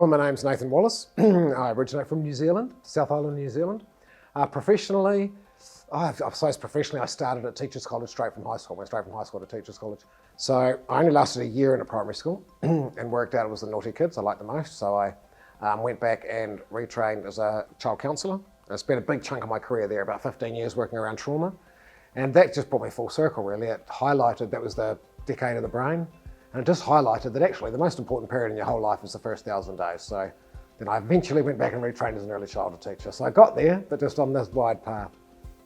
Well, my name's Nathan Wallis. I originate from New Zealand, South Island, New Zealand. Professionally, I suppose professionally I started at Teachers College straight from high school. Went straight from high school to Teachers College. So I only lasted a year in a primary school and worked out it was the naughty kids I liked the most. So I went back and retrained as a child counsellor. I spent a big chunk of my career there, about 15 years working around trauma. And that just brought me full circle really. It highlighted, that was the decade of the brain. And it just highlighted that actually the most important period in your whole life is the first 1,000 days. So then I eventually went back and retrained as an early childhood teacher. So I got there, but just on this wide path.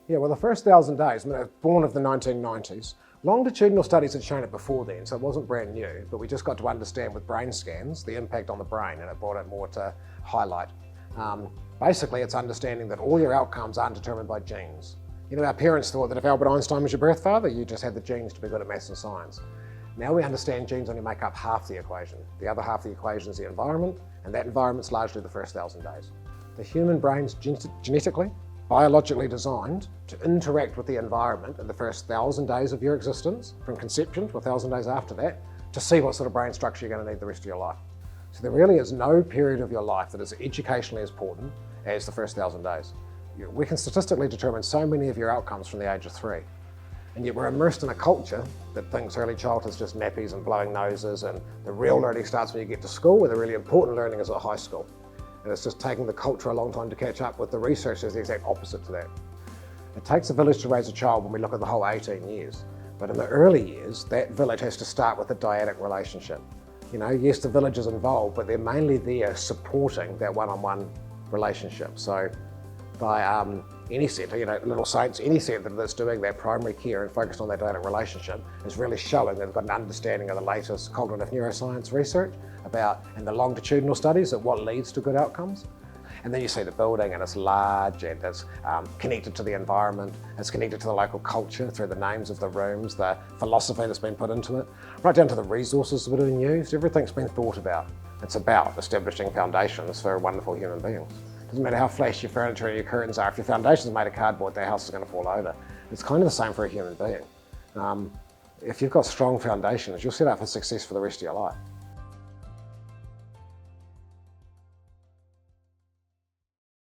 Yeah, well, the first 1,000 days, I mean, I was born of the 1990s. Longitudinal studies had shown it before then, so it wasn't brand new, but we just got to understand with brain scans the impact on the brain, and it brought it more to highlight. Basically, it's understanding that all your outcomes aren't determined by genes. You know, our parents thought that if Albert Einstein was your birth father, you just had the genes to be good at maths and science. Now we understand genes only make up half the equation. The other half of the equation is the environment, and that environment's largely the first 1,000 days. The human brain's genetically, biologically designed to interact with the environment in the first 1,000 days of your existence, from conception to 1,000 days after that, to see what sort of brain structure you're going to need the rest of your life. So there really is no period of your life that is educationally as important as the first 1,000 days. We can statistically determine so many of your outcomes from the age of 3. And yet we're immersed in a culture that thinks early childhood is just nappies and blowing noses, and the real learning starts when you get to school, where the really important learning is at high school. And it's just taking the culture a long time to catch up with. The research is the exact opposite to that. It takes a village to raise a child when we look at the whole 18 years. But in the early years, that village has to start with a dyadic relationship. You know, yes, the village is involved, but they're mainly there supporting that one-on-one relationship. So by any centre, you know, Little Saints, any centre that's doing that primary care and focused on that dyadic relationship is really showing that they've got an understanding of the latest cognitive neuroscience research about, and the longitudinal studies of what leads to good outcomes. And then you see the building, and it's large, and it's connected to the environment, it's connected to the local culture through the names of the rooms, the philosophy that's been put into it, right down to the resources that are being used. Everything's been thought about. It's about establishing foundations for wonderful human beings. Doesn't matter how flashy your furniture and your curtains are, if your foundation's made of cardboard, their house is going to fall over. It's kind of the same for a human being. If you've got strong foundations, you're set up for success for the rest of your life.